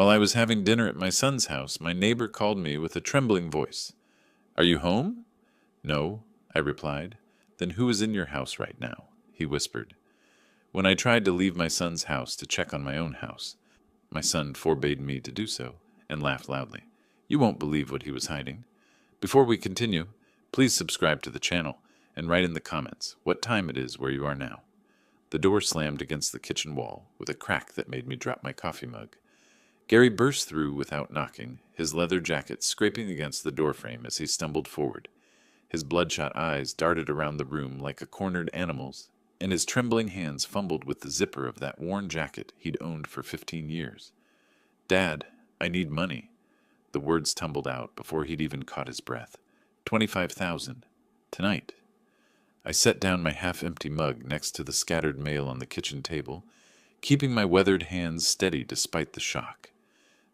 While I was having dinner at my son's house, my neighbor called me with a trembling voice. "Are you home?" "No," I replied. "Then who is in your house right now?" he whispered. When I tried to leave my son's house to check on my own house, my son forbade me to do so and laughed loudly. You won't believe what he was hiding. Before we continue, please subscribe to the channel and write in the comments what time it is where you are now. The door slammed against the kitchen wall with a crack that made me drop my coffee mug. Gary burst through without knocking, his leather jacket scraping against the doorframe as he stumbled forward. His bloodshot eyes darted around the room like a cornered animal's, and his trembling hands fumbled with the zipper of that worn jacket he'd owned for 15 years. "Dad, I need money." The words tumbled out before he'd even caught his breath. 25,000. Tonight. I set down my half-empty mug next to the scattered mail on the kitchen table, keeping my weathered hands steady despite the shock.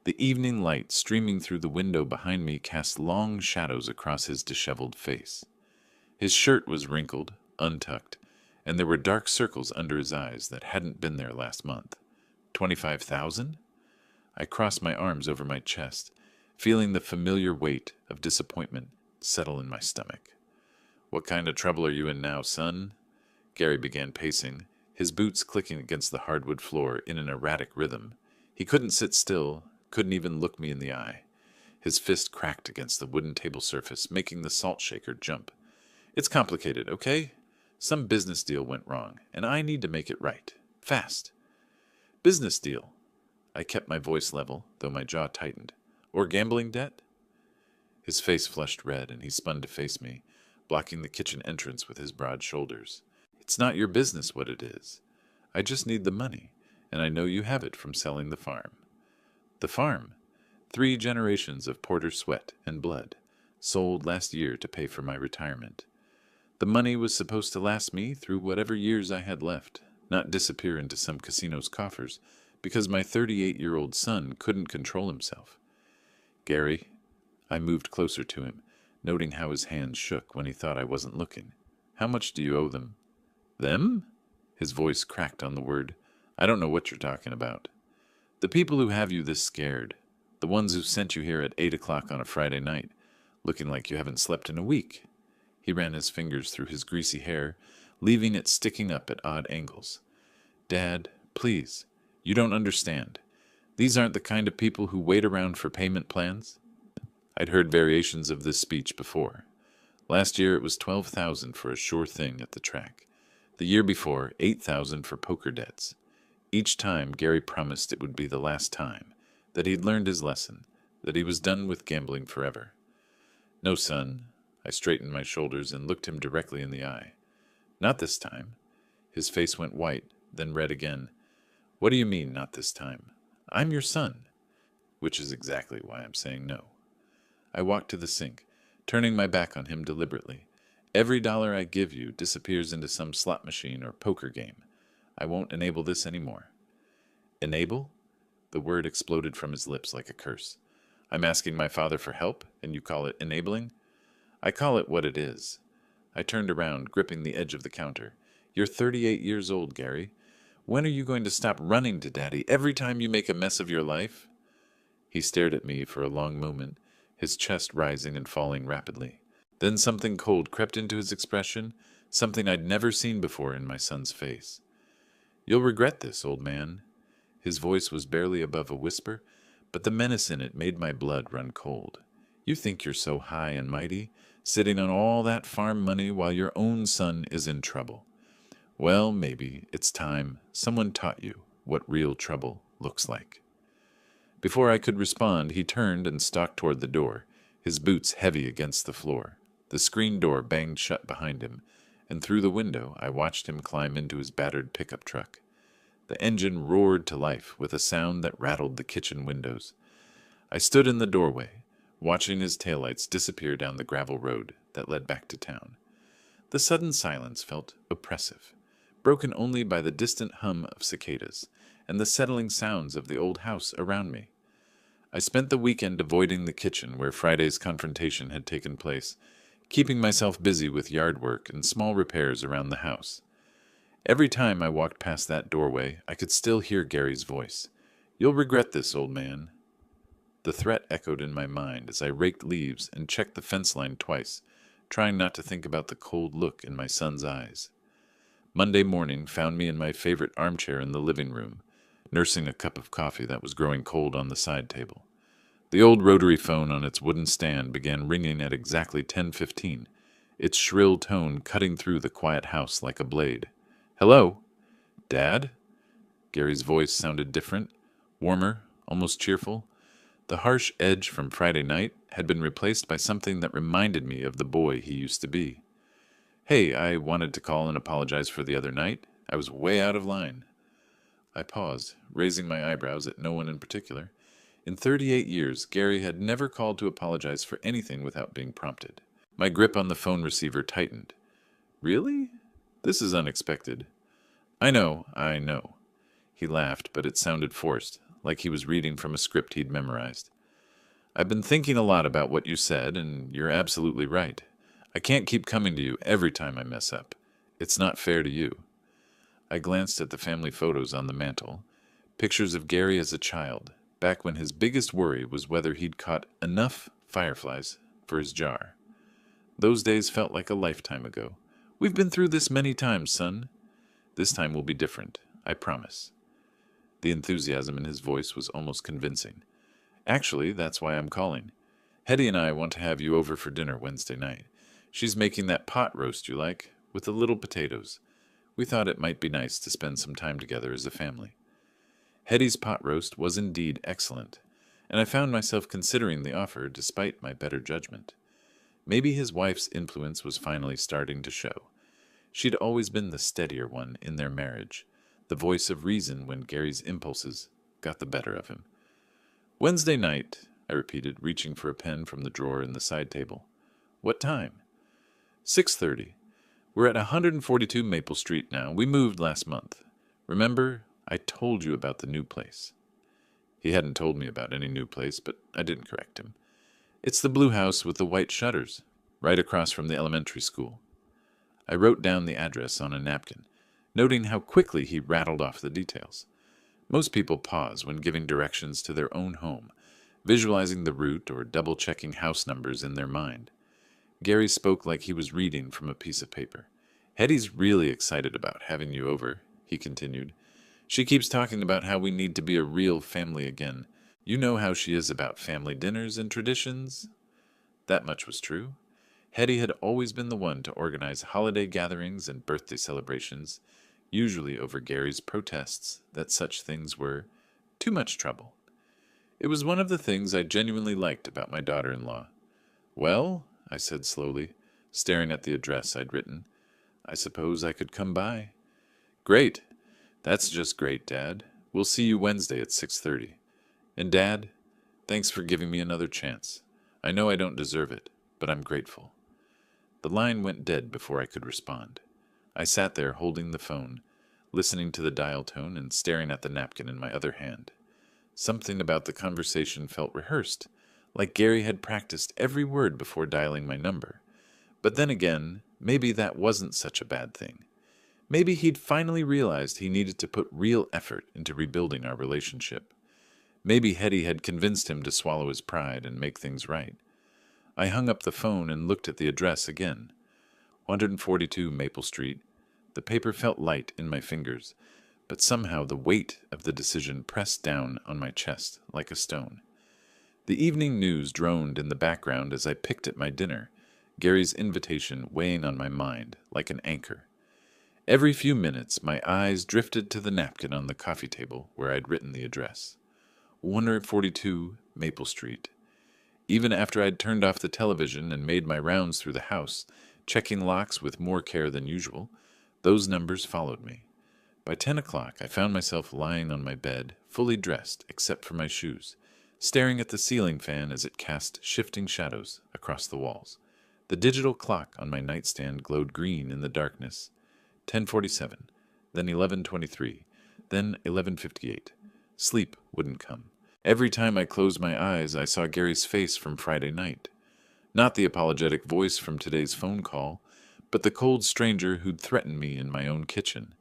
The evening light streaming through the window behind me cast long shadows across his disheveled face. His shirt was wrinkled, untucked, and there were dark circles under his eyes that hadn't been there last month. 25,000? I crossed my arms over my chest, feeling the familiar weight of disappointment settle in my stomach. "What kind of trouble are you in now, son?" Gary began pacing, his boots clicking against the hardwood floor in an erratic rhythm. He couldn't sit still, couldn't even look me in the eye. His fist cracked against the wooden table surface, making the salt shaker jump. "It's complicated, okay? Some business deal went wrong, and I need to make it right. Fast." "Business deal?" I kept my voice level, though my jaw tightened. "Or gambling debt?" His face flushed red, and he spun to face me, blocking the kitchen entrance with his broad shoulders. "It's not your business what it is. I just need the money, and I know you have it from selling the farm." "The farm?" 3 generations of Porter sweat and blood, sold last year to pay for my retirement. The money was supposed to last me through whatever years I had left, not disappear into some casino's coffers, because my 38-year-old son couldn't control himself. "Gary," I moved closer to him, noting how his hands shook when he thought I wasn't looking. "How much do you owe them?" "Them?" His voice cracked on the word. "I don't know what you're talking about." "The people who have you this scared. The ones who sent you here at 8 o'clock on a Friday night, looking like you haven't slept in a week." He ran his fingers through his greasy hair, leaving it sticking up at odd angles. "Dad, please, you don't understand. These aren't the kind of people who wait around for payment plans." I'd heard variations of this speech before. Last year it was 12,000 for a sure thing at the track. The year before, 8,000 for poker debts. Each time, Gary promised it would be the last time, that he'd learned his lesson, that he was done with gambling forever. "No, son." I straightened my shoulders and looked him directly in the eye. "Not this time." His face went white, then red again. "What do you mean, not this time? I'm your son." Which is exactly why I'm saying no. I walked to the sink, turning my back on him deliberately. "Every dollar I give you disappears into some slot machine or poker game. I won't enable this anymore." "Enable?" The word exploded from his lips like a curse. "I'm asking my father for help, and you call it enabling?" "I call it what it is." I turned around, gripping the edge of the counter. "You're 38 years old, Gary. When are you going to stop running to Daddy every time you make a mess of your life?" He stared at me for a long moment, his chest rising and falling rapidly. Then something cold crept into his expression, something I'd never seen before in my son's face. "You'll regret this, old man." His voice was barely above a whisper, but the menace in it made my blood run cold. "You think you're so high and mighty, sitting on all that farm money while your own son is in trouble. Well, maybe it's time someone taught you what real trouble looks like." Before I could respond, he turned and stalked toward the door, his boots heavy against the floor. The screen door banged shut behind him, and through the window I watched him climb into his battered pickup truck. The engine roared to life with a sound that rattled the kitchen windows. I stood in the doorway, watching his taillights disappear down the gravel road that led back to town. The sudden silence felt oppressive, broken only by the distant hum of cicadas and the settling sounds of the old house around me. I spent the weekend avoiding the kitchen where Friday's confrontation had taken place, keeping myself busy with yard work and small repairs around the house. Every time I walked past that doorway, I could still hear Gary's voice. "You'll regret this, old man." The threat echoed in my mind as I raked leaves and checked the fence line twice, trying not to think about the cold look in my son's eyes. Monday morning found me in my favorite armchair in the living room, nursing a cup of coffee that was growing cold on the side table. The old rotary phone on its wooden stand began ringing at exactly 10:15, its shrill tone cutting through the quiet house like a blade. "Hello? Dad?" Gary's voice sounded different, warmer, almost cheerful. The harsh edge from Friday night had been replaced by something that reminded me of the boy he used to be. "Hey, I wanted to call and apologize for the other night. I was way out of line." I paused, raising my eyebrows at no one in particular. In 38 years, Gary had never called to apologize for anything without being prompted. My grip on the phone receiver tightened. "Really? This is unexpected." I know." He laughed, but it sounded forced, like he was reading from a script he'd memorized. "I've been thinking a lot about what you said, and you're absolutely right. I can't keep coming to you every time I mess up. It's not fair to you." I glanced at the family photos on the mantel, pictures of Gary as a child, back when his biggest worry was whether he'd caught enough fireflies for his jar. Those days felt like a lifetime ago. "We've been through this many times, son. This time will be different, I promise." The enthusiasm in his voice was almost convincing. "Actually, that's why I'm calling. Hetty and I want to have you over for dinner Wednesday night. She's making that pot roast you like, with the little potatoes. We thought it might be nice to spend some time together as a family." Hetty's pot roast was indeed excellent, and I found myself considering the offer despite my better judgment. Maybe his wife's influence was finally starting to show. She'd always been the steadier one in their marriage, the voice of reason when Gary's impulses got the better of him. "Wednesday night," I repeated, reaching for a pen from the drawer in the side table. "What time?" 6:30. We're at 142 Maple Street now. We moved last month. Remember, I told you about the new place." He hadn't told me about any new place, but I didn't correct him. "It's the blue house with the white shutters, right across from the elementary school." I wrote down the address on a napkin, noting how quickly he rattled off the details. Most people pause when giving directions to their own home, visualizing the route or double-checking house numbers in their mind. Gary spoke like he was reading from a piece of paper. "Hetty's really excited about having you over," he continued. "She keeps talking about how we need to be a real family again. You know how she is about family dinners and traditions." That much was true. Hetty had always been the one to organize holiday gatherings and birthday celebrations, usually over Gary's protests that such things were too much trouble. It was one of the things I genuinely liked about my daughter-in-law. "Well," I said slowly, staring at the address I'd written, "I suppose I could come by." "Great. That's just great, Dad. We'll see you Wednesday at 6:30. And Dad, thanks for giving me another chance. I know I don't deserve it, but I'm grateful." The line went dead before I could respond. I sat there holding the phone, listening to the dial tone and staring at the napkin in my other hand. Something about the conversation felt rehearsed, like Gary had practiced every word before dialing my number. But then again, maybe that wasn't such a bad thing. Maybe he'd finally realized he needed to put real effort into rebuilding our relationship. Maybe Hetty had convinced him to swallow his pride and make things right. I hung up the phone and looked at the address again. 142 Maple Street. The paper felt light in my fingers, but somehow the weight of the decision pressed down on my chest like a stone. The evening news droned in the background as I picked at my dinner, Gary's invitation weighing on my mind like an anchor. Every few minutes, my eyes drifted to the napkin on the coffee table where I'd written the address. 142 Maple Street. Even after I'd turned off the television and made my rounds through the house, checking locks with more care than usual, those numbers followed me. By 10 o'clock, I found myself lying on my bed, fully dressed except for my shoes, staring at the ceiling fan as it cast shifting shadows across the walls. The digital clock on my nightstand glowed green in the darkness. 10:47, then 11:23, then 11:58. Sleep wouldn't come. Every time I closed my eyes, I saw Gary's face from Friday night. Not the apologetic voice from today's phone call, but the cold stranger who'd threatened me in my own kitchen.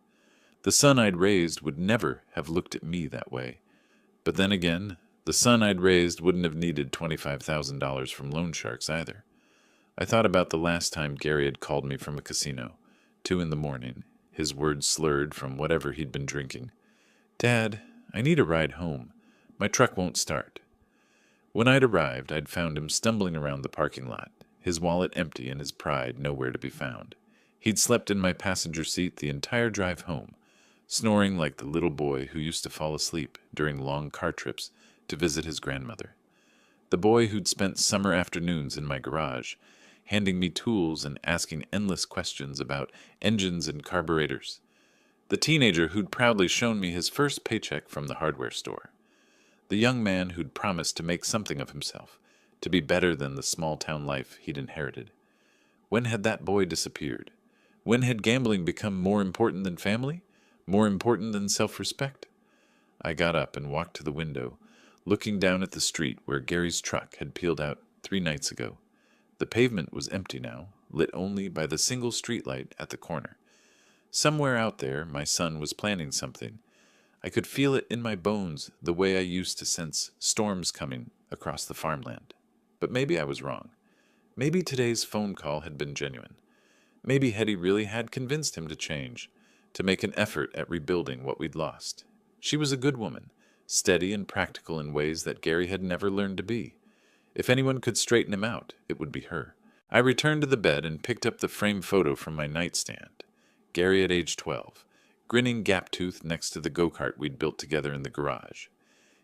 The son I'd raised would never have looked at me that way. But then again, The son I'd raised wouldn't have needed $25,000 from loan sharks either. I thought about the last time Gary had called me from a casino, 2 in the morning, his words slurred from whatever he'd been drinking. "Dad, I need a ride home. My truck won't start." When I'd arrived, I'd found him stumbling around the parking lot, his wallet empty and his pride nowhere to be found. He'd slept in my passenger seat the entire drive home, snoring like the little boy who used to fall asleep during long car trips to visit his grandmother. The boy who'd spent summer afternoons in my garage, handing me tools and asking endless questions about engines and carburetors. The teenager who'd proudly shown me his first paycheck from the hardware store. The young man who'd promised to make something of himself, to be better than the small-town life he'd inherited. When had that boy disappeared? When had gambling become more important than family? More important than self-respect? I got up and walked to the window, looking down at the street where Gary's truck had peeled out 3 nights ago. The pavement was empty now, lit only by the single streetlight at the corner. Somewhere out there, my son was planning something. I could feel it in my bones the way I used to sense storms coming across the farmland. But maybe I was wrong. Maybe today's phone call had been genuine. Maybe Hetty really had convinced him to change, to make an effort at rebuilding what we'd lost. She was a good woman, steady and practical in ways that Gary had never learned to be. If anyone could straighten him out, it would be her. I returned to the bed and picked up the framed photo from my nightstand. Gary at age 12, grinning gap-toothed next to the go-kart we'd built together in the garage.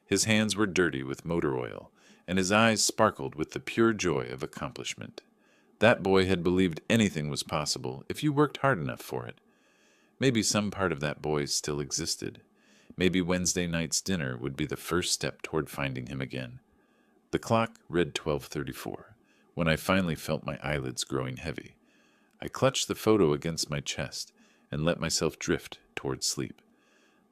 His hands were dirty with motor oil, and his eyes sparkled with the pure joy of accomplishment. That boy had believed anything was possible if you worked hard enough for it. Maybe some part of that boy still existed. Maybe Wednesday night's dinner would be the first step toward finding him again. The clock read 12:34, when I finally felt my eyelids growing heavy. I clutched the photo against my chest and let myself drift toward sleep,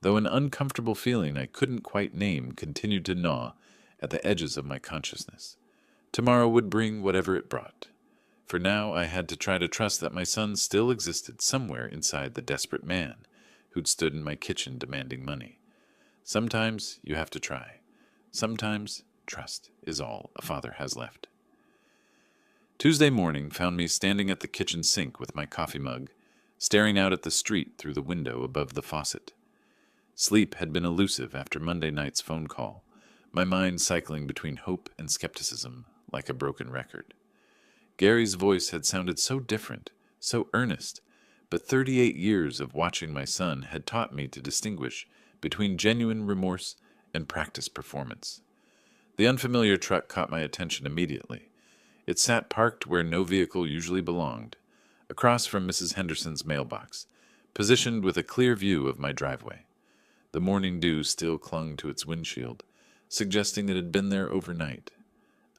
though an uncomfortable feeling I couldn't quite name continued to gnaw at the edges of my consciousness. Tomorrow would bring whatever it brought. For now I had to try to trust that my son still existed somewhere inside the desperate man who'd stood in my kitchen demanding money. Sometimes you have to try. Sometimes trust is all a father has left. Tuesday morning found me standing at the kitchen sink with my coffee mug, staring out at the street through the window above the faucet. Sleep had been elusive after Monday night's phone call, my mind cycling between hope and skepticism like a broken record. Gary's voice had sounded so different, so earnest, but 38 years of watching my son had taught me to distinguish between genuine remorse and practiced performance. The unfamiliar truck caught my attention immediately. It sat parked where no vehicle usually belonged, across from Mrs. Henderson's mailbox, positioned with a clear view of my driveway. The morning dew still clung to its windshield, suggesting it had been there overnight.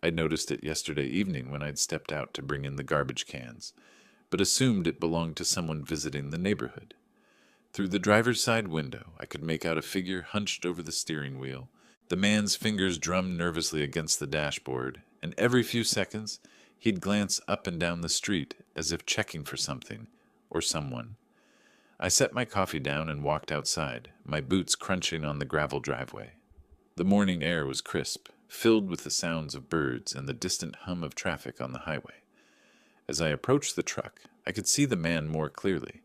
I'd noticed it yesterday evening when I'd stepped out to bring in the garbage cans, but assumed it belonged to someone visiting the neighborhood. Through the driver's side window, I could make out a figure hunched over the steering wheel. The man's fingers drummed nervously against the dashboard, and every few seconds he'd glance up and down the street as if checking for something or someone. I set my coffee down and walked outside, my boots crunching on the gravel driveway. The morning air was crisp, filled with the sounds of birds and the distant hum of traffic on the highway. As I approached the truck, I could see the man more clearly.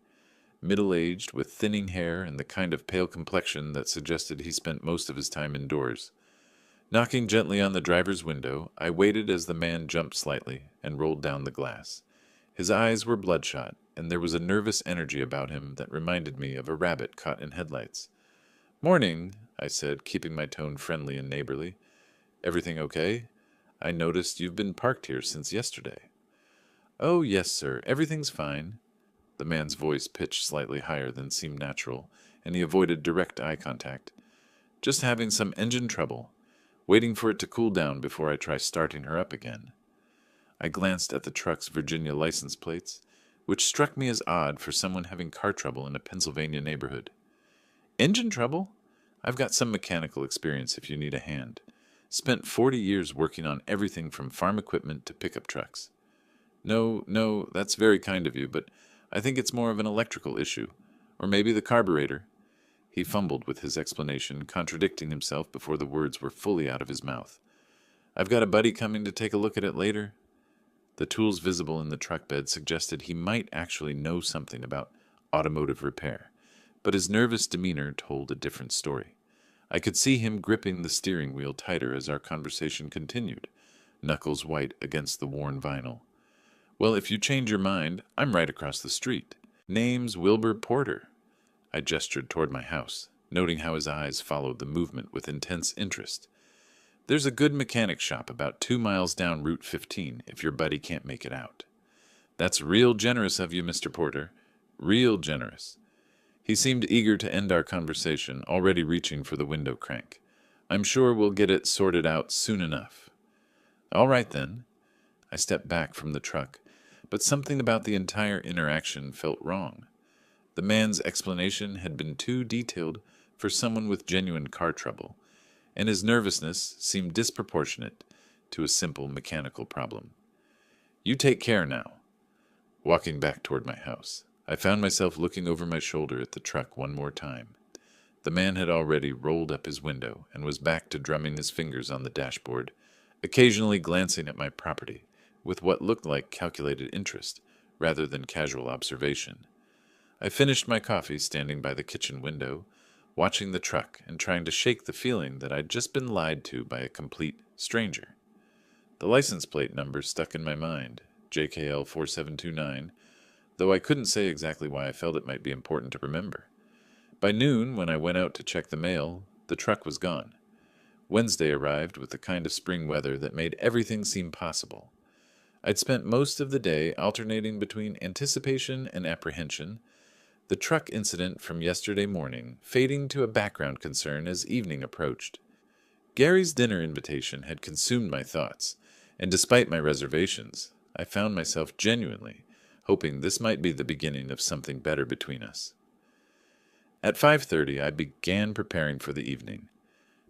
Middle-aged, with thinning hair and the kind of pale complexion that suggested he spent most of his time indoors. Knocking gently on the driver's window, I waited as the man jumped slightly and rolled down the glass. His eyes were bloodshot, and there was a nervous energy about him that reminded me of a rabbit caught in headlights. "Morning," I said, keeping my tone friendly and neighborly. "Everything okay? I noticed you've been parked here since yesterday." "Oh, yes, sir. Everything's fine." The man's voice pitched slightly higher than seemed natural, and he avoided direct eye contact. "Just having some engine trouble. Waiting for it to cool down before I try starting her up again." I glanced at the truck's Virginia license plates, which struck me as odd for someone having car trouble in a Pennsylvania neighborhood. "Engine trouble? I've got some mechanical experience if you need a hand. Spent 40 years working on everything from farm equipment to pickup trucks." No, that's very kind of you, but I think it's more of an electrical issue. Or maybe the carburetor." He fumbled with his explanation, contradicting himself before the words were fully out of his mouth. "I've got a buddy coming to take a look at it later." The tools visible in the truck bed suggested he might actually know something about automotive repair, but his nervous demeanor told a different story. I could see him gripping the steering wheel tighter as our conversation continued, knuckles white against the worn vinyl. "Well, if you change your mind, I'm right across the street. Name's Wilbur Porter." I gestured toward my house, noting how his eyes followed the movement with intense interest. "There's a good mechanic shop about 2 miles down Route 15 if your buddy can't make it out." "That's real generous of you, Mr. Porter. Real generous." He seemed eager to end our conversation, already reaching for the window crank. "I'm sure we'll get it sorted out soon enough." "All right, then." I stepped back from the truck, but something about the entire interaction felt wrong. The man's explanation had been too detailed for someone with genuine car trouble, and his nervousness seemed disproportionate to a simple mechanical problem. "You take care now." Walking back toward my house, I found myself looking over my shoulder at the truck one more time. The man had already rolled up his window and was back to drumming his fingers on the dashboard, occasionally glancing at my property with what looked like calculated interest rather than casual observation. I finished my coffee standing by the kitchen window, watching the truck and trying to shake the feeling that I'd just been lied to by a complete stranger. The license plate number stuck in my mind, JKL 4729, though I couldn't say exactly why I felt it might be important to remember. By noon, when I went out to check the mail, the truck was gone. Wednesday arrived with the kind of spring weather that made everything seem possible. I'd spent most of the day alternating between anticipation and apprehension, the truck incident from yesterday morning fading to a background concern as evening approached. Gary's dinner invitation had consumed my thoughts, and despite my reservations, I found myself genuinely hoping this might be the beginning of something better between us. At 5:30, I began preparing for the evening.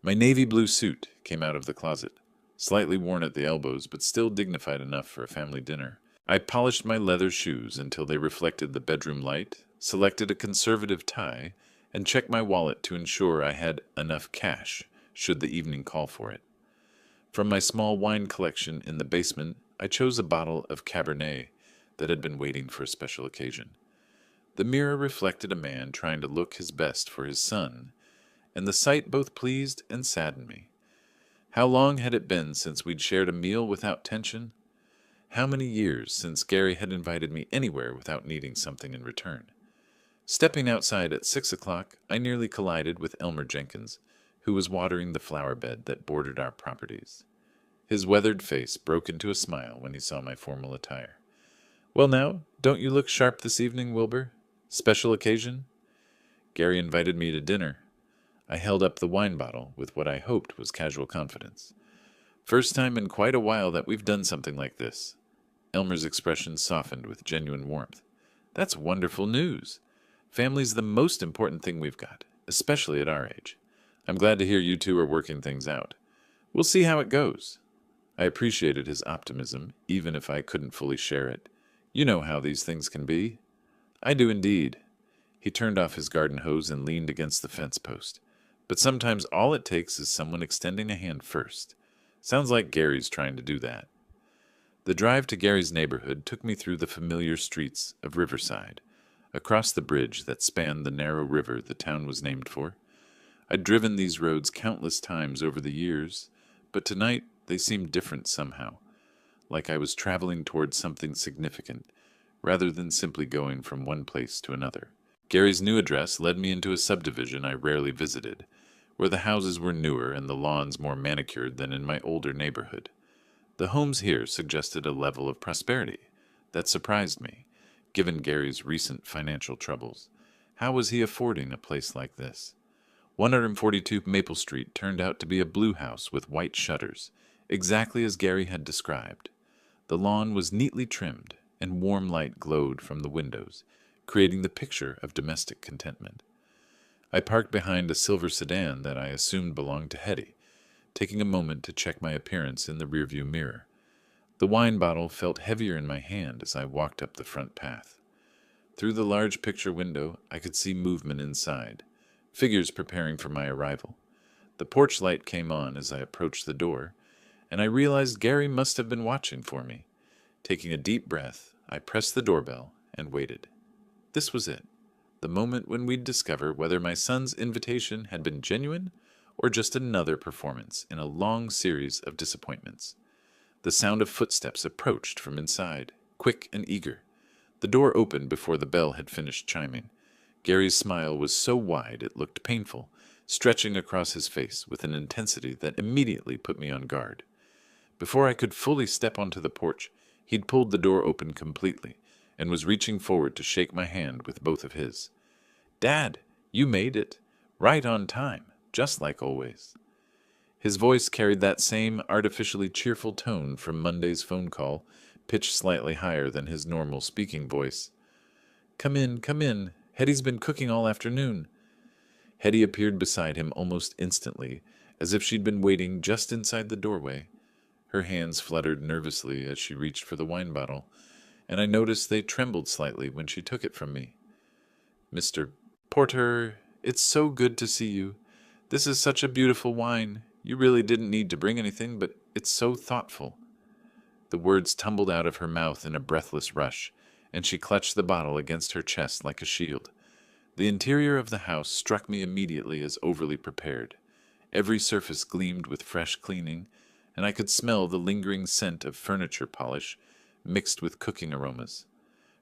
My navy blue suit came out of the closet, slightly worn at the elbows but still dignified enough for a family dinner. I polished my leather shoes until they reflected the bedroom light, selected a conservative tie, and checked my wallet to ensure I had enough cash should the evening call for it. From my small wine collection in the basement, I chose a bottle of Cabernet that had been waiting for a special occasion. The mirror reflected a man trying to look his best for his son, and the sight both pleased and saddened me. How long had it been since we'd shared a meal without tension? How many years since Gary had invited me anywhere without needing something in return? Stepping outside at 6 o'clock, I nearly collided with Elmer Jenkins, who was watering the flower bed that bordered our properties. His weathered face broke into a smile when he saw my formal attire. "Well now, don't you look sharp this evening, Wilbur? Special occasion?" Gary invited me to dinner. I held up the wine bottle with what I hoped was casual confidence. "First time in quite a while that we've done something like this." Elmer's expression softened with genuine warmth. "That's wonderful news. Family's the most important thing we've got, especially at our age. I'm glad to hear you two are working things out. We'll see how it goes." I appreciated his optimism, even if I couldn't fully share it. "You know how these things can be." "I do indeed." He turned off his garden hose and leaned against the fence post. "But sometimes all it takes is someone extending a hand first. Sounds like Gary's trying to do that." The drive to Gary's neighborhood took me through the familiar streets of Riverside, across the bridge that spanned the narrow river the town was named for. I'd driven these roads countless times over the years, but tonight they seemed different somehow, like I was traveling towards something significant, rather than simply going from one place to another. Gary's new address led me into a subdivision I rarely visited, where the houses were newer and the lawns more manicured than in my older neighborhood. The homes here suggested a level of prosperity that surprised me, given Gary's recent financial troubles. How was he affording a place like this? 142 Maple Street turned out to be a blue house with white shutters, exactly as Gary had described. The lawn was neatly trimmed, and warm light glowed from the windows, creating the picture of domestic contentment. I parked behind a silver sedan that I assumed belonged to Hetty, taking a moment to check my appearance in the rearview mirror. The wine bottle felt heavier in my hand as I walked up the front path. Through the large picture window, I could see movement inside, figures preparing for my arrival. The porch light came on as I approached the door, and I realized Gary must have been watching for me. Taking a deep breath, I pressed the doorbell and waited. This was it, the moment when we'd discover whether my son's invitation had been genuine or just another performance in a long series of disappointments. The sound of footsteps approached from inside, quick and eager. The door opened before the bell had finished chiming. Gary's smile was so wide it looked painful, stretching across his face with an intensity that immediately put me on guard. Before I could fully step onto the porch, he'd pulled the door open completely and was reaching forward to shake my hand with both of his. "Dad, you made it. Right on time, just like always." His voice carried that same artificially cheerful tone from Monday's phone call, pitched slightly higher than his normal speaking voice. Come in, come in. Hetty's been cooking all afternoon." Hetty appeared beside him almost instantly, as if she'd been waiting just inside the doorway. Her hands fluttered nervously as she reached for the wine bottle, and I noticed they trembled slightly when she took it from me. "Mr. Porter, it's so good to see you. This is such a beautiful wine. You really didn't need to bring anything, but it's so thoughtful." The words tumbled out of her mouth in a breathless rush, and she clutched the bottle against her chest like a shield. The interior of the house struck me immediately as overly prepared. Every surface gleamed with fresh cleaning, and I could smell the lingering scent of furniture polish mixed with cooking aromas.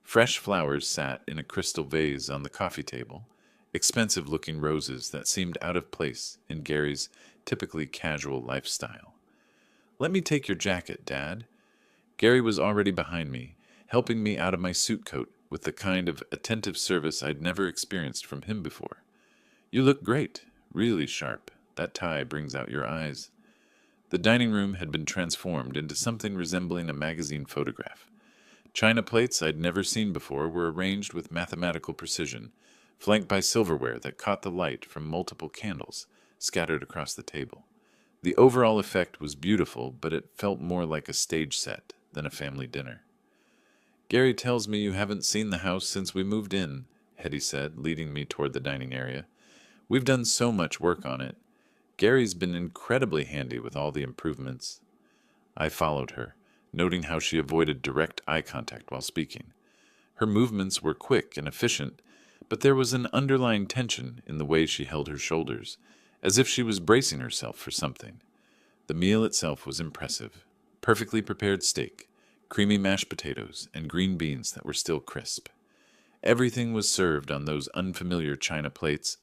Fresh flowers sat in a crystal vase on the coffee table, expensive-looking roses that seemed out of place in Gary's typically casual lifestyle. "Let me take your jacket, Dad." Gary was already behind me, helping me out of my suit coat with the kind of attentive service I'd never experienced from him before. "You look great, really sharp. That tie brings out your eyes." The dining room had been transformed into something resembling a magazine photograph. China plates I'd never seen before were arranged with mathematical precision, flanked by silverware that caught the light from multiple candles scattered across the table. The overall effect was beautiful, but it felt more like a stage set than a family dinner. "Gary tells me you haven't seen the house since we moved in," Hetty said, leading me toward the dining area. "We've done so much work on it. Gary's been incredibly handy with all the improvements." I followed her, noting how she avoided direct eye contact while speaking. Her movements were quick and efficient, but there was an underlying tension in the way she held her shoulders, as if she was bracing herself for something. The meal itself was impressive. Perfectly prepared steak, creamy mashed potatoes, and green beans that were still crisp. Everything was served on those unfamiliar china plates,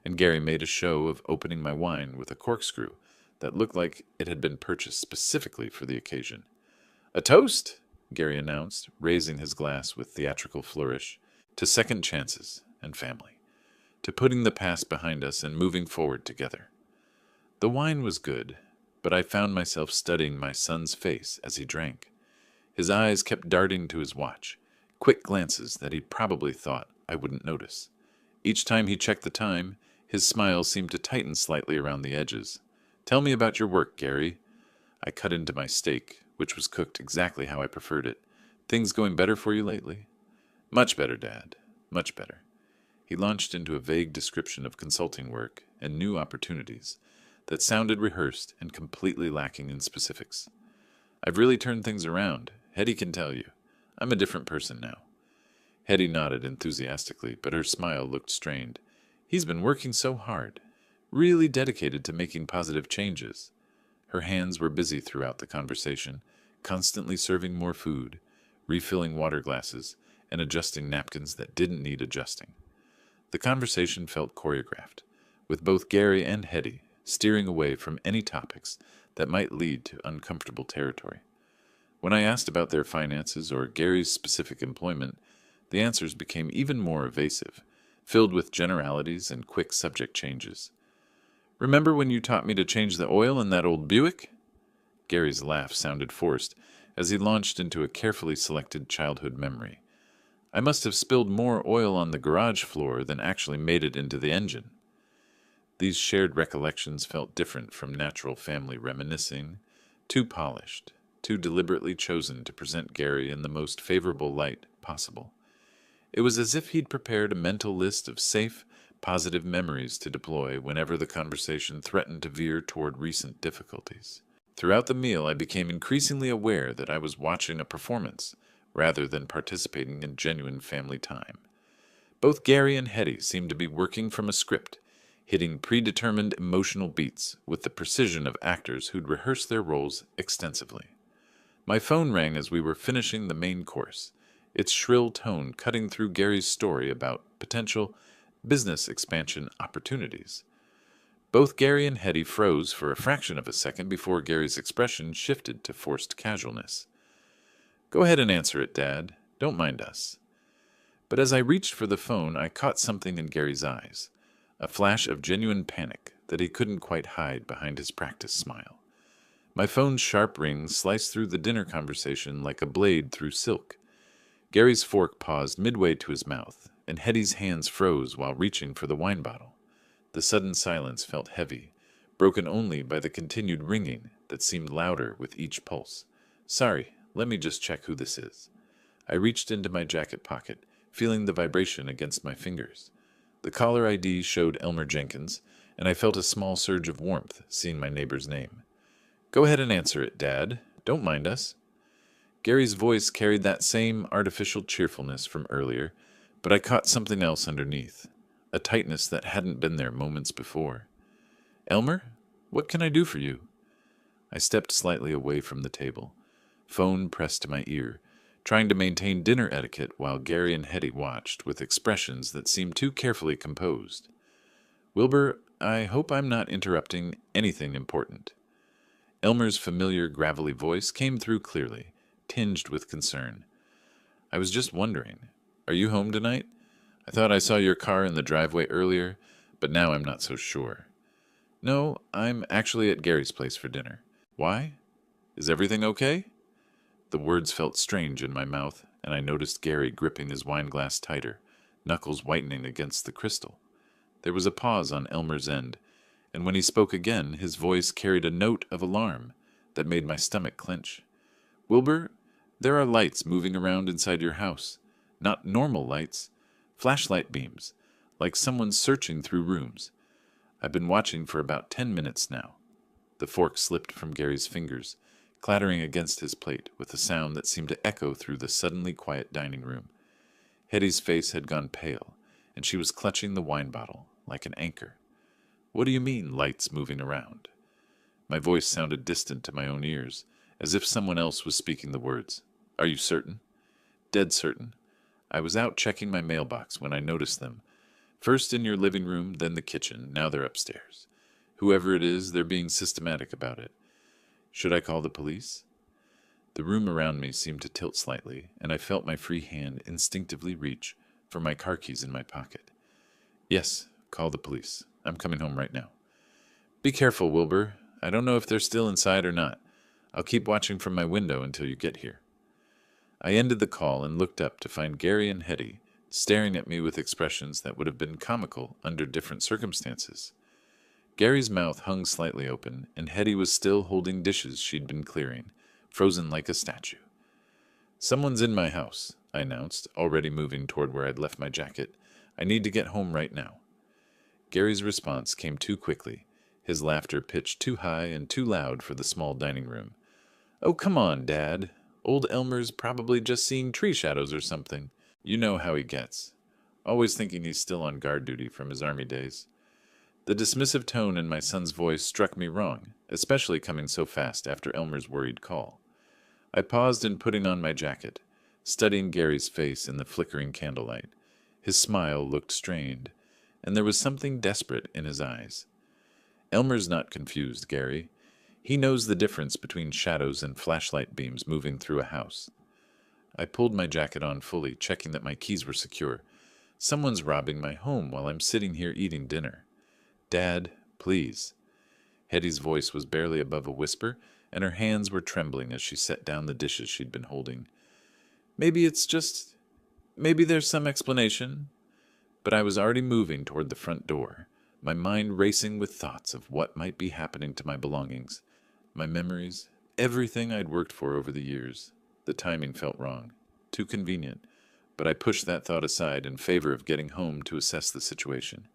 and Gary made a show of opening my wine with a corkscrew that looked like it had been purchased specifically for the occasion. "A toast," Gary announced, raising his glass with theatrical flourish, "to second chances and family, to putting the past behind us and moving forward together." The wine was good, but I found myself studying my son's face as he drank. His eyes kept darting to his watch, quick glances that he probably thought I wouldn't notice. Each time he checked the time, his smile seemed to tighten slightly around the edges. "Tell me about your work, Gary." I cut into my steak, which was cooked exactly how I preferred it. "Things going better for you lately?" "Much better, Dad. Much better." He launched into a vague description of consulting work and new opportunities that sounded rehearsed and completely lacking in specifics. "I've really turned things around. Hetty can tell you. I'm a different person now." Hetty nodded enthusiastically, but her smile looked strained. "He's been working so hard, really dedicated to making positive changes." Her hands were busy throughout the conversation, constantly serving more food, refilling water glasses, and adjusting napkins that didn't need adjusting. The conversation felt choreographed, with both Gary and Hetty steering away from any topics that might lead to uncomfortable territory. When I asked about their finances or Gary's specific employment, the answers became even more evasive, filled with generalities and quick subject changes. "Remember when you taught me to change the oil in that old Buick?" Gary's laugh sounded forced as he launched into a carefully selected childhood memory. "I must have spilled more oil on the garage floor than actually made it into the engine." These shared recollections felt different from natural family reminiscing, too polished, too deliberately chosen to present Gary in the most favorable light possible. It was as if he'd prepared a mental list of safe positive memories to deploy whenever the conversation threatened to veer toward recent difficulties. Throughout the meal, I became increasingly aware that I was watching a performance rather than participating in genuine family time. Both Gary and Hetty seemed to be working from a script, hitting predetermined emotional beats with the precision of actors who'd rehearsed their roles extensively. My phone rang as we were finishing the main course, its shrill tone cutting through Gary's story about potential business expansion opportunities. Both Gary and Hetty froze for a fraction of a second before Gary's expression shifted to forced casualness. "Go ahead and answer it, Dad. Don't mind us." But as I reached for the phone, I caught something in Gary's eyes, a flash of genuine panic that he couldn't quite hide behind his practiced smile. My phone's sharp ring sliced through the dinner conversation like a blade through silk. Gary's fork paused midway to his mouth, and Hetty's hands froze while reaching for the wine bottle. The sudden silence felt heavy, broken only by the continued ringing that seemed louder with each pulse. "Sorry, let me just check who this is." I reached into my jacket pocket, feeling the vibration against my fingers. The caller ID showed Elmer Jenkins, and I felt a small surge of warmth seeing my neighbor's name. "Go ahead and answer it, Dad. Don't mind us." Gary's voice carried that same artificial cheerfulness from earlier, but I caught something else underneath, a tightness that hadn't been there moments before. "Elmer, what can I do for you?" I stepped slightly away from the table, phone pressed to my ear, trying to maintain dinner etiquette while Gary and Hetty watched with expressions that seemed too carefully composed. "Wilbur, I hope I'm not interrupting anything important." Elmer's familiar gravelly voice came through clearly, tinged with concern. "I was just wondering, are you home tonight? I thought I saw your car in the driveway earlier, but now I'm not so sure." "No, I'm actually at Gary's place for dinner." "Why? Is everything okay?" The words felt strange in my mouth, and I noticed Gary gripping his wine glass tighter, knuckles whitening against the crystal. There was a pause on Elmer's end, and when he spoke again, his voice carried a note of alarm that made my stomach clench. "Wilbur, there are lights moving around inside your house. Not normal lights, flashlight beams, like someone searching through rooms. I've been watching for about 10 minutes now." The fork slipped from Gary's fingers, clattering against his plate with a sound that seemed to echo through the suddenly quiet dining room. Hetty's face had gone pale, and she was clutching the wine bottle like an anchor. "What do you mean, lights moving around?" My voice sounded distant to my own ears, as if someone else was speaking the words. "Are you certain?" "Dead certain. I was out checking my mailbox when I noticed them. First in your living room, then the kitchen. Now they're upstairs. Whoever it is, they're being systematic about it. Should I call the police?" The room around me seemed to tilt slightly, and I felt my free hand instinctively reach for my car keys in my pocket. "Yes, call the police. I'm coming home right now." "Be careful, Wilbur. I don't know if they're still inside or not. I'll keep watching from my window until you get here." I ended the call and looked up to find Gary and Hetty staring at me with expressions that would have been comical under different circumstances. Gary's mouth hung slightly open, and Hetty was still holding dishes she'd been clearing, frozen like a statue. "Someone's in my house," I announced, already moving toward where I'd left my jacket. "I need to get home right now." Gary's response came too quickly, his laughter pitched too high and too loud for the small dining room. "Oh, come on, Dad. Old Elmer's probably just seeing tree shadows or something. You know how he gets. Always thinking he's still on guard duty from his army days." The dismissive tone in my son's voice struck me wrong, especially coming so fast after Elmer's worried call. I paused in putting on my jacket, studying Gary's face in the flickering candlelight. His smile looked strained, and there was something desperate in his eyes. "Elmer's not confused, Gary. He knows the difference between shadows and flashlight beams moving through a house." I pulled my jacket on fully, checking that my keys were secure. "Someone's robbing my home while I'm sitting here eating dinner. Dad, please." Hetty's voice was barely above a whisper, and her hands were trembling as she set down the dishes she'd been holding. Maybe there's some explanation." But I was already moving toward the front door, my mind racing with thoughts of what might be happening to my belongings, my memories, everything I'd worked for over the years. The timing felt wrong, too convenient, but I pushed that thought aside in favor of getting home to assess the situation.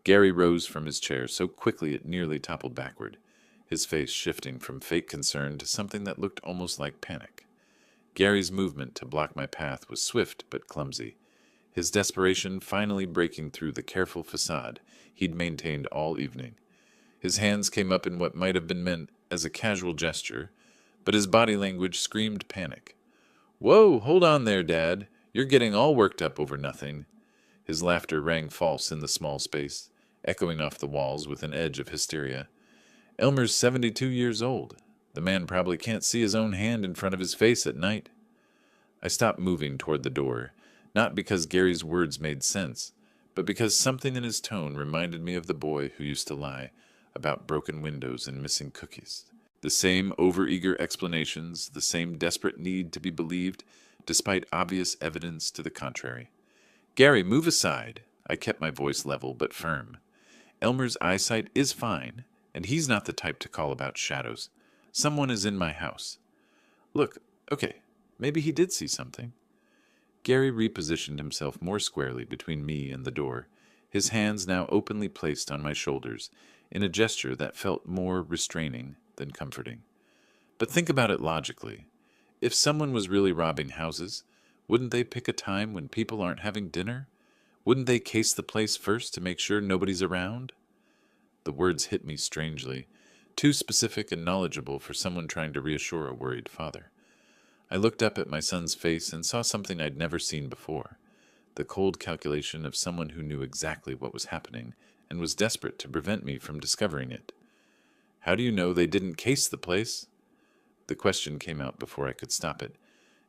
Gary rose from his chair so quickly it nearly toppled backward, his face shifting from fake concern to something that looked almost like panic. Gary's movement to block my path was swift but clumsy, his desperation finally breaking through the careful facade he'd maintained all evening. His hands came up in what might have been meant as a casual gesture, but his body language screamed panic. "Whoa, hold on there, Dad. You're getting all worked up over nothing." His laughter rang false in the small space, echoing off the walls with an edge of hysteria. "Elmer's 72 years old. The man probably can't see his own hand in front of his face at night." I stopped moving toward the door, not because Gary's words made sense, but because something in his tone reminded me of the boy who used to lie about broken windows and missing cookies. The same overeager explanations, the same desperate need to be believed, despite obvious evidence to the contrary. "Gary, move aside." I kept my voice level but firm. "Elmer's eyesight is fine, and he's not the type to call about shadows. Someone is in my house. Look, okay, maybe he did see something." Gary repositioned himself more squarely between me and the door, his hands now openly placed on my shoulders, in a gesture that felt more restraining than comforting. But think about it logically. If someone was really robbing houses, wouldn't they pick a time when people aren't having dinner? Wouldn't they case the place first to make sure nobody's around? The words hit me strangely, too specific and knowledgeable for someone trying to reassure a worried father. I looked up at my son's face and saw something I'd never seen before, the cold calculation of someone who knew exactly what was happening and was desperate to prevent me from discovering it. "How do you know they didn't case the place?" The question came out before I could stop it,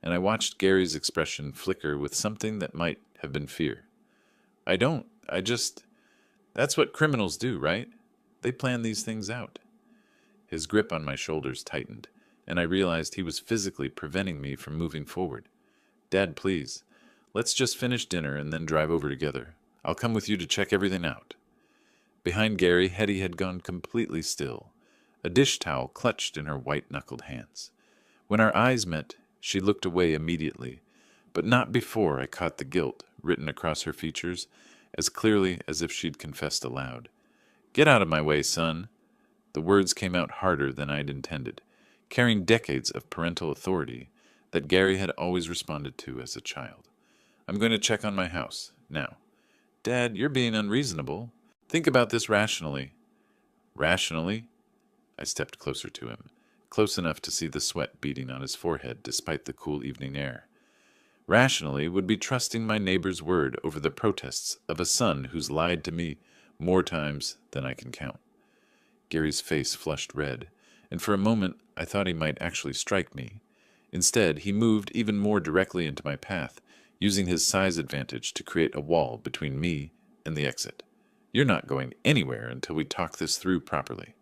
and I watched Gary's expression flicker with something that might have been fear. "I don't. That's what criminals do, right? They plan these things out." His grip on my shoulders tightened, and I realized he was physically preventing me from moving forward. "Dad, please. Let's just finish dinner and then drive over together. I'll come with you to check everything out." Behind Gary, Hetty had gone completely still, a dish towel clutched in her white-knuckled hands. When our eyes met, she looked away immediately, but not before I caught the guilt written across her features as clearly as if she'd confessed aloud. "Get out of my way, son." The words came out harder than I'd intended, carrying decades of parental authority that Gary had always responded to as a child. "I'm going to check on my house, now." "Dad, you're being unreasonable. Think about this rationally." "Rationally?" I stepped closer to him, close enough to see the sweat beading on his forehead despite the cool evening air. "Rationally would be trusting my neighbor's word over the protests of a son who's lied to me more times than I can count." Gary's face flushed red, and for a moment I thought he might actually strike me. Instead, he moved even more directly into my path, using his size advantage to create a wall between me and the exit. "You're not going anywhere until we talk this through properly."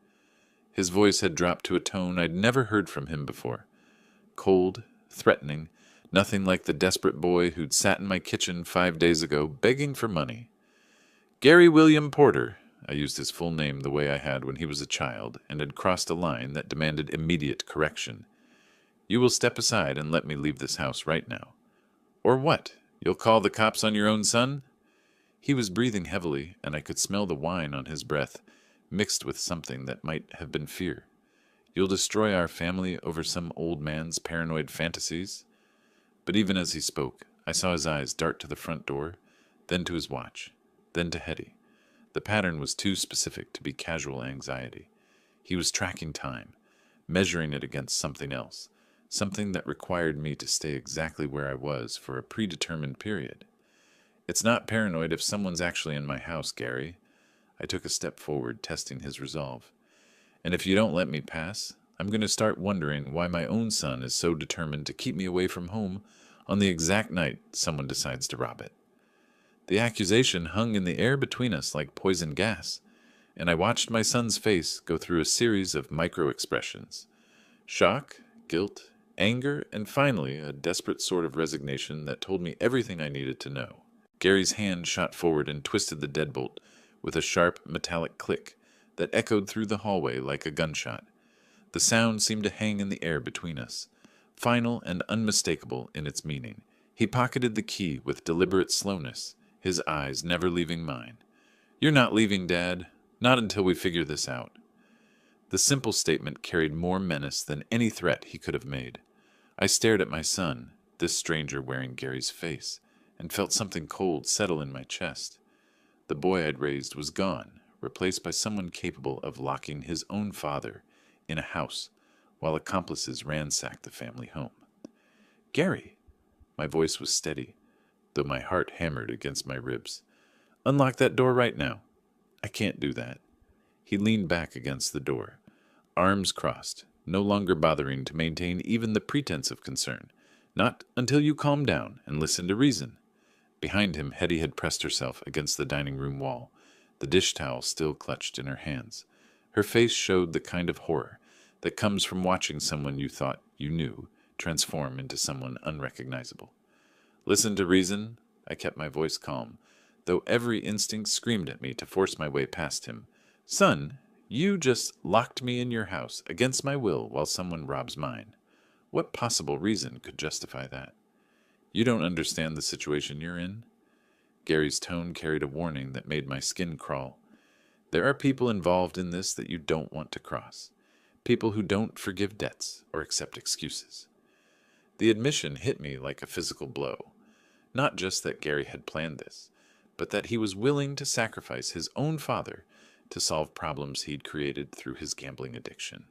His voice had dropped to a tone I'd never heard from him before. Cold, threatening, nothing like the desperate boy who'd sat in my kitchen 5 days ago begging for money. "Gary William Porter." I used his full name the way I had when he was a child and had crossed a line that demanded immediate correction. "You will step aside and let me leave this house right now." "Or what? You'll call the cops on your own son?" He was breathing heavily, and I could smell the wine on his breath, mixed with something that might have been fear. "You'll destroy our family over some old man's paranoid fantasies?" But even as he spoke, I saw his eyes dart to the front door, then to his watch, then to Hetty. The pattern was too specific to be casual anxiety. He was tracking time, measuring it against something else, something that required me to stay exactly where I was for a predetermined period. "It's not paranoid if someone's actually in my house, Gary." I took a step forward, testing his resolve. "And if you don't let me pass, I'm going to start wondering why my own son is so determined to keep me away from home on the exact night someone decides to rob it." The accusation hung in the air between us like poison gas, and I watched my son's face go through a series of micro-expressions. Shock, guilt, anger, and finally a desperate sort of resignation that told me everything I needed to know. Gary's hand shot forward and twisted the deadbolt with a sharp, metallic click that echoed through the hallway like a gunshot. The sound seemed to hang in the air between us, final and unmistakable in its meaning. He pocketed the key with deliberate slowness, his eyes never leaving mine. "You're not leaving, Dad. Not until we figure this out." The simple statement carried more menace than any threat he could have made. I stared at my son, this stranger wearing Gary's face, and felt something cold settle in my chest. The boy I'd raised was gone, replaced by someone capable of locking his own father in a house while accomplices ransacked the family home. "Gary!" My voice was steady, though my heart hammered against my ribs. "Unlock that door right now." "I can't do that." He leaned back against the door, arms crossed, no longer bothering to maintain even the pretense of concern. "Not until you calm down and listen to reason." Behind him, Hetty had pressed herself against the dining room wall, the dish towel still clutched in her hands. Her face showed the kind of horror that comes from watching someone you thought you knew transform into someone unrecognizable. "Listen to reason." I kept my voice calm, though every instinct screamed at me to force my way past him. "Son, you just locked me in your house against my will while someone robs mine. What possible reason could justify that? You don't understand the situation you're in." Gary's tone carried a warning that made my skin crawl. "There are people involved in this that you don't want to cross. People who don't forgive debts or accept excuses." The admission hit me like a physical blow. Not just that Gary had planned this, but that he was willing to sacrifice his own father to solve problems he'd created through his gambling addiction.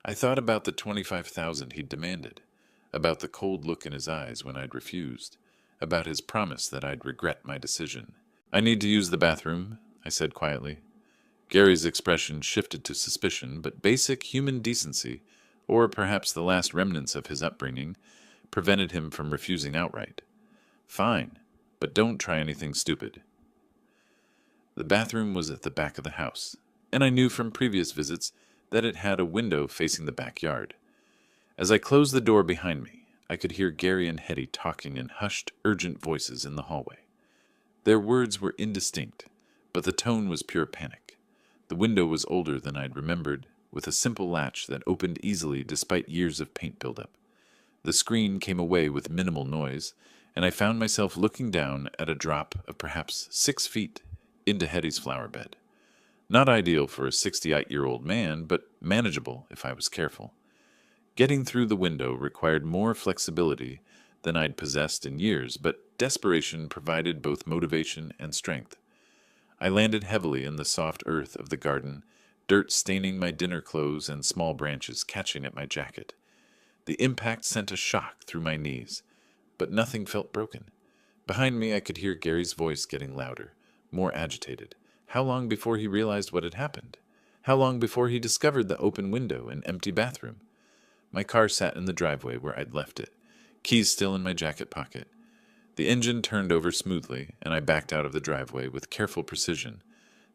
I thought about the $25,000 he'd demanded, about the cold look in his eyes when I'd refused, about his promise that I'd regret my decision. "I need to use the bathroom," I said quietly. Gary's expression shifted to suspicion, but basic human decency, or perhaps the last remnants of his upbringing, prevented him from refusing outright. "Fine, but don't try anything stupid." The bathroom was at the back of the house, and I knew from previous visits that it had a window facing the backyard. As I closed the door behind me, I could hear Gary and Hetty talking in hushed, urgent voices in the hallway. Their words were indistinct, but the tone was pure panic. The window was older than I'd remembered, with a simple latch that opened easily despite years of paint buildup. The screen came away with minimal noise, and I found myself looking down at a drop of perhaps 6 feet into Hetty's flower bed. Not ideal for a 68-year-old man, but manageable if I was careful. Getting through the window required more flexibility than I'd possessed in years, but desperation provided both motivation and strength. I landed heavily in the soft earth of the garden, dirt staining my dinner clothes and small branches catching at my jacket. The impact sent a shock through my knees, but nothing felt broken. Behind me I could hear Gary's voice getting louder, more agitated. How long before he realized what had happened? How long before he discovered the open window and empty bathroom? My car sat in the driveway where I'd left it, keys still in my jacket pocket. The engine turned over smoothly, and I backed out of the driveway with careful precision,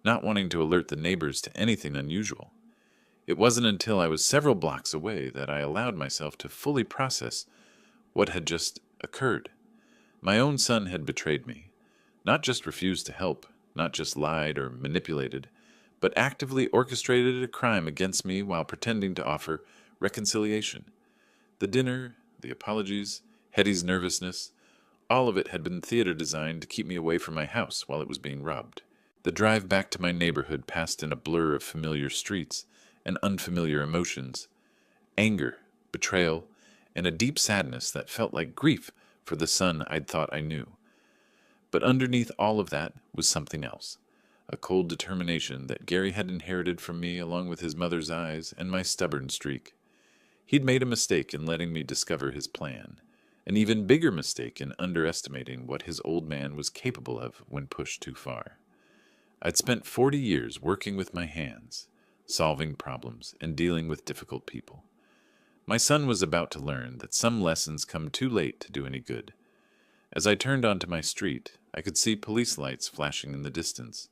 not wanting to alert the neighbors to anything unusual. It wasn't until I was several blocks away that I allowed myself to fully process what had just occurred. My own son had betrayed me, not just refused to help, not just lied or manipulated, but actively orchestrated a crime against me while pretending to offer reconciliation. The dinner, the apologies, Hetty's nervousness, all of it had been theater designed to keep me away from my house while it was being robbed. The drive back to my neighborhood passed in a blur of familiar streets and unfamiliar emotions. Anger, betrayal, and a deep sadness that felt like grief for the son I'd thought I knew. But underneath all of that was something else, a cold determination that Gary had inherited from me along with his mother's eyes and my stubborn streak. He'd made a mistake in letting me discover his plan, an even bigger mistake in underestimating what his old man was capable of when pushed too far. I'd spent 40 years working with my hands, solving problems and dealing with difficult people. My son was about to learn that some lessons come too late to do any good. As I turned onto my street, I could see police lights flashing in the distance,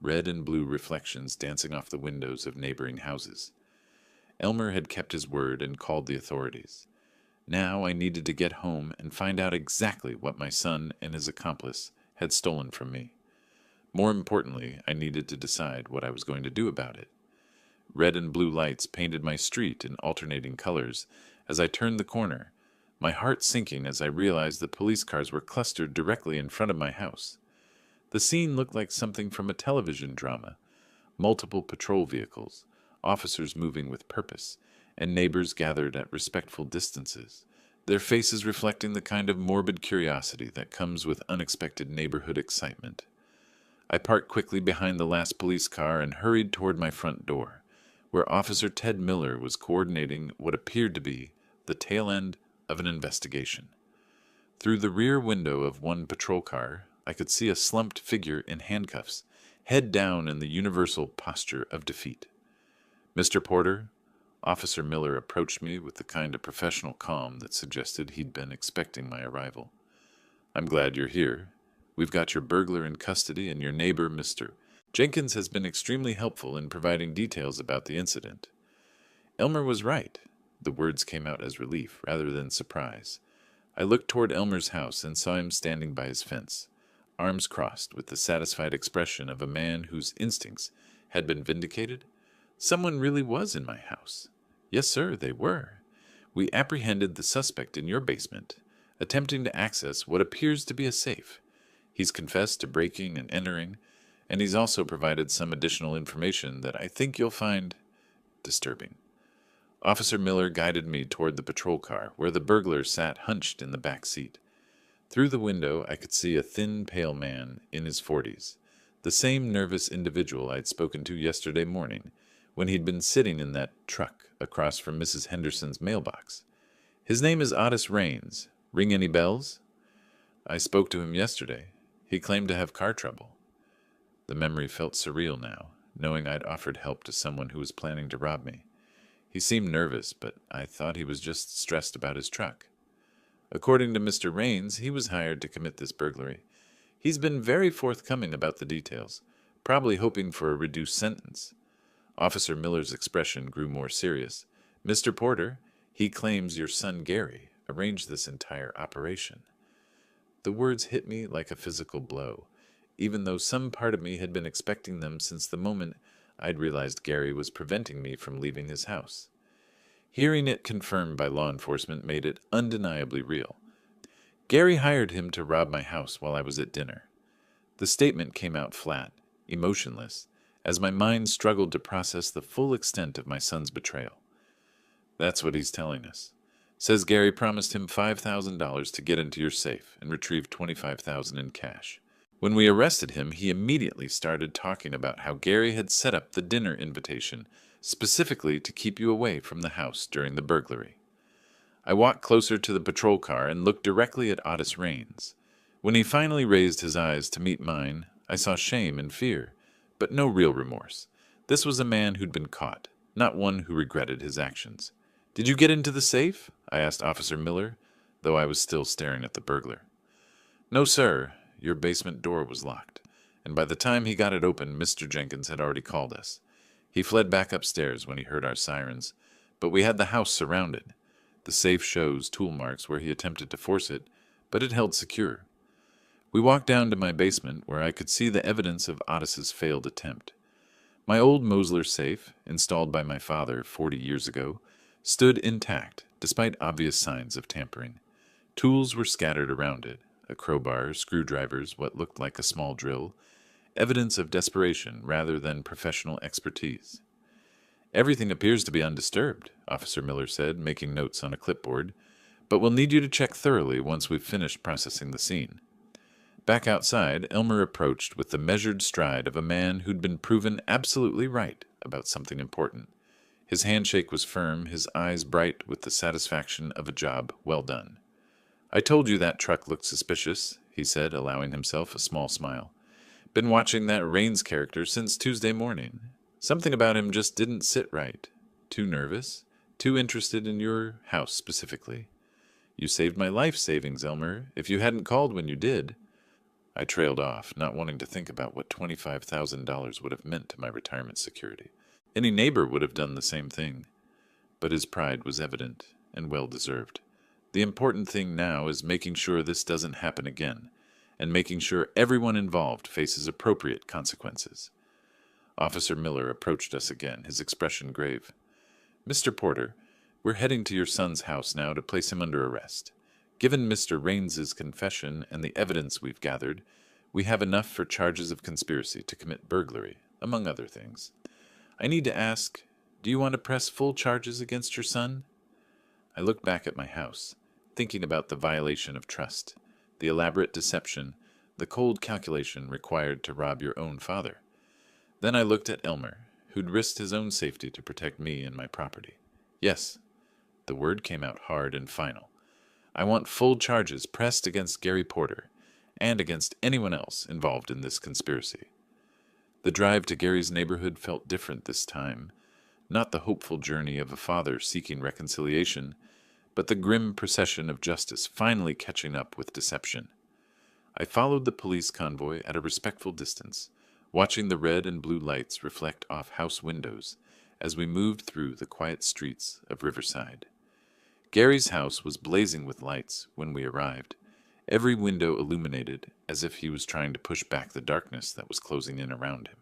red and blue reflections dancing off the windows of neighboring houses. Elmer had kept his word and called the authorities. Now I needed to get home and find out exactly what my son and his accomplice had stolen from me. More importantly, I needed to decide what I was going to do about it. Red and blue lights painted my street in alternating colors as I turned the corner, my heart sinking as I realized the police cars were clustered directly in front of my house. The scene looked like something from a television drama. Multiple patrol vehicles, officers moving with purpose, and neighbors gathered at respectful distances, their faces reflecting the kind of morbid curiosity that comes with unexpected neighborhood excitement. I parked quickly behind the last police car and hurried toward my front door, where Officer Ted Miller was coordinating what appeared to be the tail end of an investigation. Through the rear window of one patrol car, I could see a slumped figure in handcuffs, head down in the universal posture of defeat. "Mr. Porter," Officer Miller approached me with the kind of professional calm that suggested he'd been expecting my arrival. "I'm glad you're here. We've got your burglar in custody, and your neighbor, Mr. Jenkins, has been extremely helpful in providing details about the incident." Elmer was right. The words came out as relief rather than surprise. I looked toward Elmer's house and saw him standing by his fence, arms crossed, with the satisfied expression of a man whose instincts had been vindicated. Someone really was in my house. Yes, sir, they were. We apprehended the suspect in your basement, attempting to access what appears to be a safe. He's confessed to breaking and entering, and he's also provided some additional information that I think you'll find disturbing. Officer Miller guided me toward the patrol car, where the burglar sat hunched in the back seat. Through the window, I could see a thin, pale man in his 40s, the same nervous individual I'd spoken to yesterday morning, when he'd been sitting in that truck across from Mrs. Henderson's mailbox. "His name is Otis Raines. Ring any bells?" "I spoke to him yesterday. He claimed to have car trouble." The memory felt surreal now, knowing I'd offered help to someone who was planning to rob me. He seemed nervous, but I thought he was just stressed about his truck. "According to Mr. Raines, he was hired to commit this burglary. He's been very forthcoming about the details, probably hoping for a reduced sentence." Officer Miller's expression grew more serious. "Mr. Porter, he claims your son Gary arranged this entire operation." The words hit me like a physical blow, even though some part of me had been expecting them since the moment I'd realized Gary was preventing me from leaving his house. Hearing it confirmed by law enforcement made it undeniably real. Gary hired him to rob my house while I was at dinner. The statement came out flat, emotionless, as my mind struggled to process the full extent of my son's betrayal. "That's what he's telling us. Says Gary promised him $5,000 to get into your safe and retrieve $25,000 in cash. When we arrested him, he immediately started talking about how Gary had set up the dinner invitation specifically to keep you away from the house during the burglary." I walked closer to the patrol car and looked directly at Otis Raines. When he finally raised his eyes to meet mine, I saw shame and fear, but no real remorse. This was a man who'd been caught, not one who regretted his actions. "Did you get into the safe?" I asked Officer Miller, though I was still staring at the burglar. "No, sir. Your basement door was locked, and by the time he got it open, Mr. Jenkins had already called us. He fled back upstairs when he heard our sirens, but we had the house surrounded. The safe shows tool marks where he attempted to force it, but it held secure. We walked down to my basement, where I could see the evidence of Otis's failed attempt. My old Mosler safe, installed by my father 40 years ago, stood intact, despite obvious signs of tampering. Tools were scattered around it, a crowbar, screwdrivers, what looked like a small drill, evidence of desperation rather than professional expertise. "Everything appears to be undisturbed," Officer Miller said, making notes on a clipboard, "but we'll need you to check thoroughly once we've finished processing the scene." Back outside, Elmer approached with the measured stride of a man who'd been proven absolutely right about something important. His handshake was firm, his eyes bright with the satisfaction of a job well done. "I told you that truck looked suspicious," he said, allowing himself a small smile. "Been watching that Raines character since Tuesday morning. Something about him just didn't sit right. Too nervous, too interested in your house specifically. You saved my life savings, Elmer, if you hadn't called when you did." I trailed off, not wanting to think about what $25,000 would have meant to my retirement security. Any neighbor would have done the same thing. But his pride was evident, and well-deserved. The important thing now is making sure this doesn't happen again, and making sure everyone involved faces appropriate consequences. Officer Miller approached us again, his expression grave. "Mr. Porter, we're heading to your son's house now to place him under arrest. Given Mr. Raines's confession and the evidence we've gathered, We have enough for charges of conspiracy to commit burglary, among other things. I need to ask, do you want to press full charges against your son? I looked back at my house, thinking about the violation of trust, the elaborate deception, the cold calculation required to rob your own father. Then I looked at Elmer, who'd risked his own safety to protect me and my property. Yes, the word came out hard and final. I want full charges pressed against Gary Porter and against anyone else involved in this conspiracy. The drive to Gary's neighborhood felt different this time, not the hopeful journey of a father seeking reconciliation, but the grim procession of justice finally catching up with deception. I followed the police convoy at a respectful distance, watching the red and blue lights reflect off house windows as we moved through the quiet streets of Riverside. Gary's house was blazing with lights when we arrived, every window illuminated as if he was trying to push back the darkness that was closing in around him.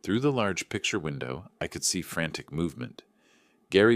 Through the large picture window, I could see frantic movement. Gary